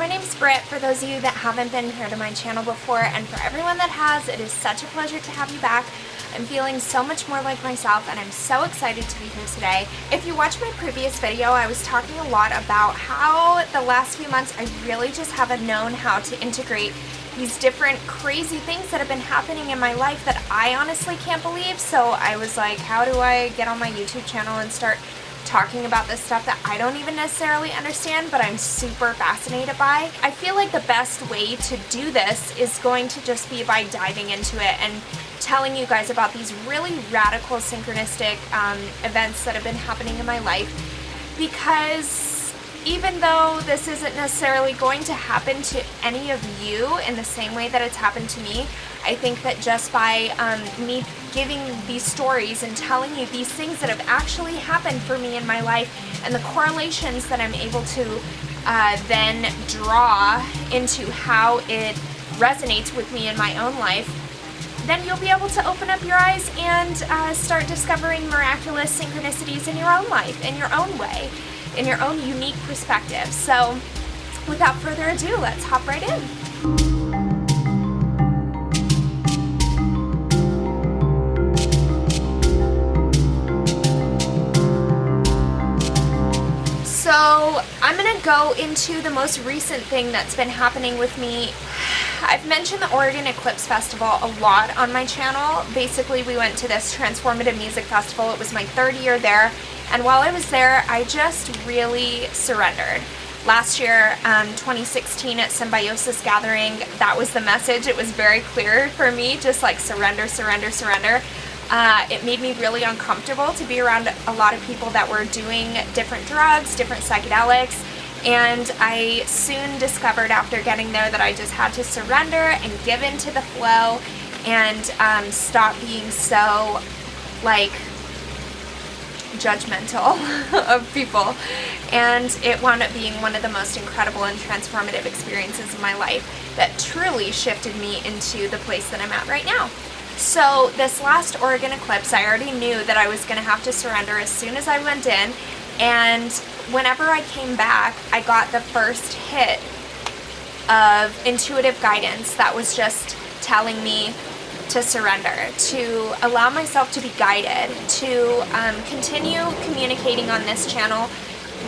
My name's Britt, for those of you that haven't been here to my channel before, and for everyone that has, it is such a pleasure to have you back. I'm feeling so much more like myself, and I'm so excited to be here today. If you watched my previous video, I was talking a lot about how the last few months I really just haven't known how to integrate these different crazy things that have been happening in my life that I honestly can't believe. So I was like, how do I get on my YouTube channel and start talking about this stuff that I don't even necessarily understand, but I'm super fascinated by? I feel like the best way to do this is going to just be by diving into it and telling you guys about these really radical synchronistic events that have been happening in my life, because even though this isn't necessarily going to happen to any of you in the same way that it's happened to me, I think that just by me giving these stories and telling you these things that have actually happened for me in my life, and the correlations that I'm able to then draw into how it resonates with me in my own life, then you'll be able to open up your eyes and start discovering miraculous synchronicities in your own life, in your own way, in your own unique perspective. So without further ado, let's hop right in. So I'm going to go into the most recent thing that's been happening with me. I've mentioned the Oregon Eclipse Festival a lot on my channel. Basically, we went to this transformative music festival. It was my third year there, and while I was there, I just really surrendered. Last year, 2016 at Symbiosis Gathering, that was the message. It was very clear for me, just like surrender, surrender, surrender. It made me really uncomfortable to be around a lot of people that were doing different drugs, different psychedelics, and I soon discovered after getting there that I just had to surrender and give in to the flow and stop being so, like, judgmental of people. And it wound up being one of the most incredible and transformative experiences of my life that truly shifted me into the place that I'm at right now. So this last Oregon eclipse, I already knew that I was going to have to surrender as soon as I went in, and whenever I came back, I got the first hit of intuitive guidance that was just telling me to surrender, to allow myself to be guided, to continue communicating on this channel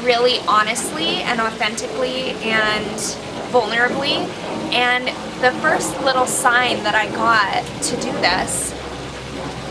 really honestly and authentically and vulnerably. And the first little sign that I got to do this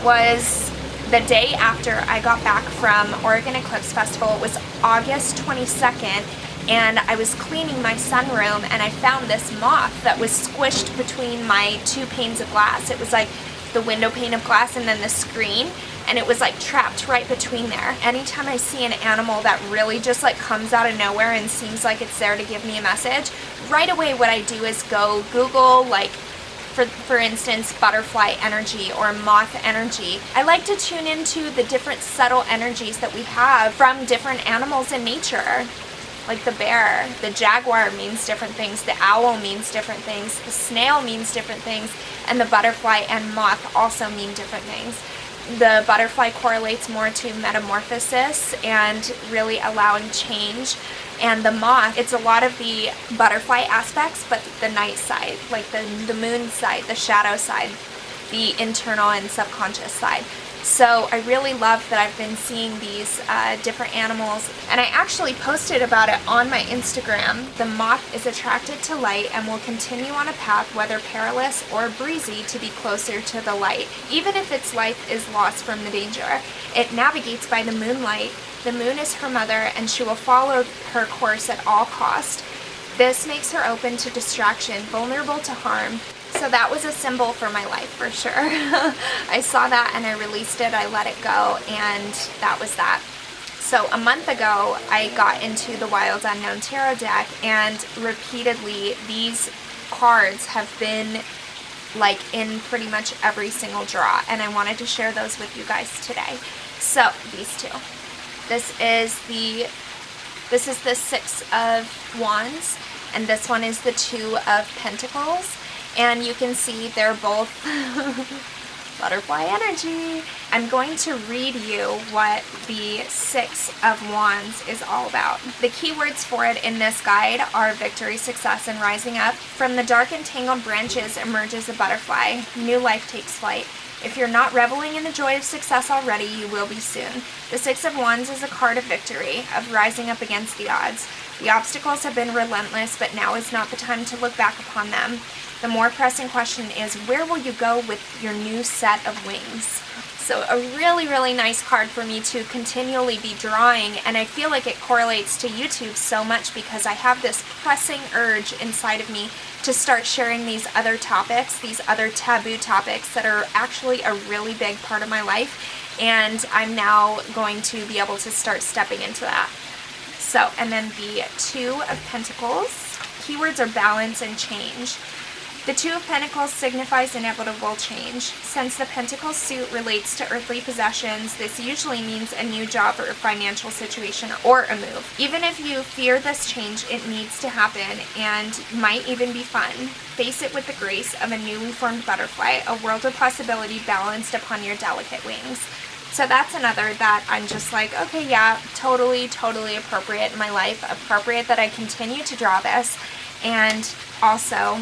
was the day after I got back from Oregon Eclipse Festival. It was August 22nd, and I was cleaning my sunroom, and I found this moth that was squished between my two panes of glass. It was like the window pane of glass and then the screen, and it was like trapped right between there. Anytime I see an animal that really just like comes out of nowhere and seems like it's there to give me a message, right away what I do is go Google, like, for instance, butterfly energy or moth energy. I like to tune into the different subtle energies that we have from different animals in nature. Like the bear, the jaguar means different things, the owl means different things, the snail means different things, and the butterfly and moth also mean different things. The butterfly correlates more to metamorphosis and really allowing change. And the moth, it's a lot of the butterfly aspects, but the night side, like the moon side, the shadow side, the internal and subconscious side. So I really love that I've been seeing these different animals, and I actually posted about it on my Instagram. The moth is attracted to light and will continue on a path, whether perilous or breezy, to be closer to the light, even if its life is lost from the danger. It navigates by the moonlight. The moon is her mother, and she will follow her course at all cost. This makes her open to distraction, vulnerable to harm. So that was a symbol for my life, for sure. I saw that and I released it, I let it go, and that was that. So a month ago, I got into the Wild Unknown Tarot deck, and repeatedly these cards have been like in pretty much every single draw, and I wanted to share those with you guys today. So these two. This is the Six of Wands, and this one is the Two of Pentacles. And you can see they're both butterfly energy. I'm going to read you what the Six of Wands is all about. The keywords for it in this guide are victory, success, and rising up. From the dark and tangled branches emerges a butterfly. New life takes flight. If you're not reveling in the joy of success already, you will be soon. The Six of Wands is a card of victory, of rising up against the odds. The obstacles have been relentless, but now is not the time to look back upon them. The more pressing question is, where will you go with your new set of wings? So a really, really nice card for me to continually be drawing, and I feel like it correlates to YouTube so much because I have this pressing urge inside of me to start sharing these other topics, these other taboo topics that are actually a really big part of my life, and I'm now going to be able to start stepping into that. So, and then the Two of Pentacles. Keywords are balance and change. The Two of Pentacles signifies inevitable change. Since the Pentacles suit relates to earthly possessions, this usually means a new job or financial situation or a move. Even if you fear this change, it needs to happen and might even be fun. Face it with the grace of a newly formed butterfly, a world of possibility balanced upon your delicate wings. So that's another that I'm just like, okay, yeah, totally appropriate in my life, appropriate that I continue to draw this. And also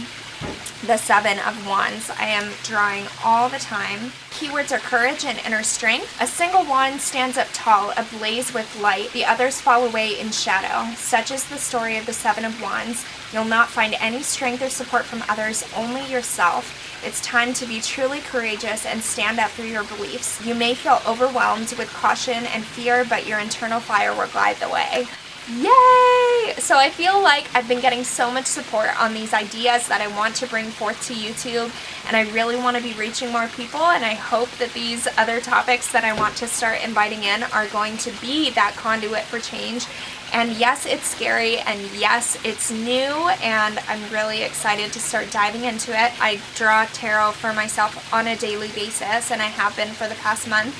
the Seven of Wands I am drawing all the time. Keywords are courage and inner strength. A single wand stands up tall, ablaze with light. The others fall away in shadow. Such is the story of the Seven of Wands. You'll not find any strength or support from others, only yourself. It's time to be truly courageous and stand up for your beliefs. You may feel overwhelmed with caution and fear, but your internal fire will guide the way. Yay! So I feel like I've been getting so much support on these ideas that I want to bring forth to YouTube, and I really want to be reaching more people, and I hope that these other topics that I want to start inviting in are going to be that conduit for change. And yes, it's scary, and yes, it's new, and I'm really excited to start diving into it. I draw tarot for myself on a daily basis, and I have been for the past month.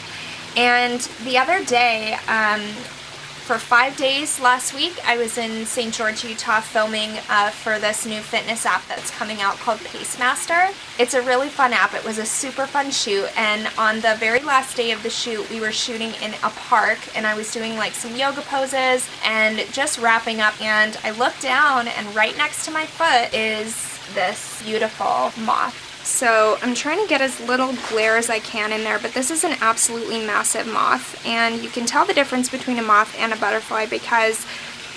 And the other day, for 5 days last week, I was in St. George, Utah filming for this new fitness app that's coming out called Pacemaster. It's a really fun app. It was a super fun shoot, and on the very last day of the shoot, we were shooting in a park, and I was doing like some yoga poses and just wrapping up, and I looked down, and right next to my foot is this beautiful moth. So I'm trying to get as little glare as I can in there, but this is an absolutely massive moth, and you can tell the difference between a moth and a butterfly because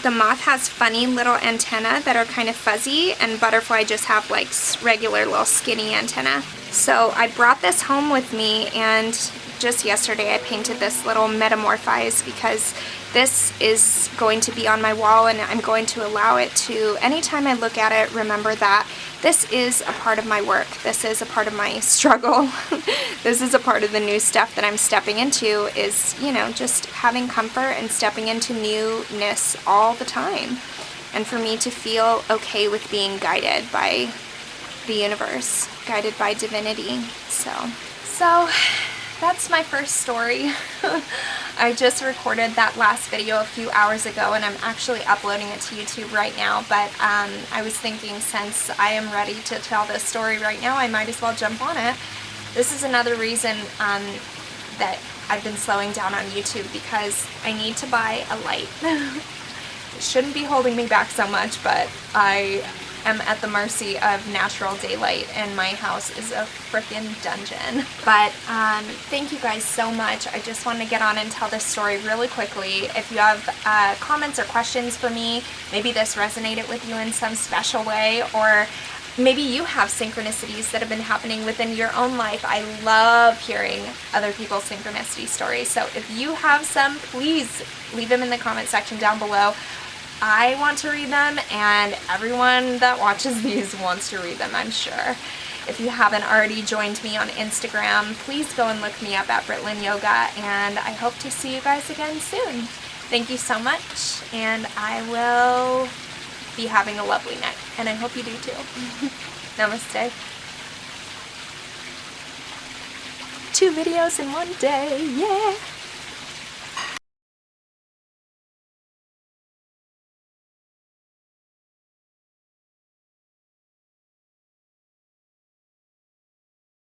the moth has funny little antennae that are kind of fuzzy, and butterfly just have like regular little skinny antennae. So I brought this home with me, and just yesterday I painted this little metamorphize because this is going to be on my wall, and I'm going to allow it to, anytime I look at it, remember that this is a part of my work. This is a part of my struggle. This is a part of the new stuff that I'm stepping into is, you know, just having comfort and stepping into newness all the time. And for me to feel okay with being guided by the universe, guided by divinity. So that's my first story. I just recorded that last video a few hours ago, and I'm actually uploading it to YouTube right now, but I was thinking since I am ready to tell this story right now, I might as well jump on it. This is another reason that I've been slowing down on YouTube, because I need to buy a light. It shouldn't be holding me back so much, but I am at the mercy of natural daylight, and my house is a freaking dungeon. But thank you guys so much. I just want to get on and tell this story really quickly. If you have comments or questions for me, maybe this resonated with you in some special way, or maybe you have synchronicities that have been happening within your own life. I love hearing other people's synchronicity stories. So if you have some, please leave them in the comment section down below. I want to read them, and everyone that watches these wants to read them, I'm sure. If you haven't already joined me on Instagram, please go and look me up at Britlin Yoga, and I hope to see you guys again soon. Thank you so much, and I will be having a lovely night, and I hope you do too. Namaste. 2 videos in one day, yeah!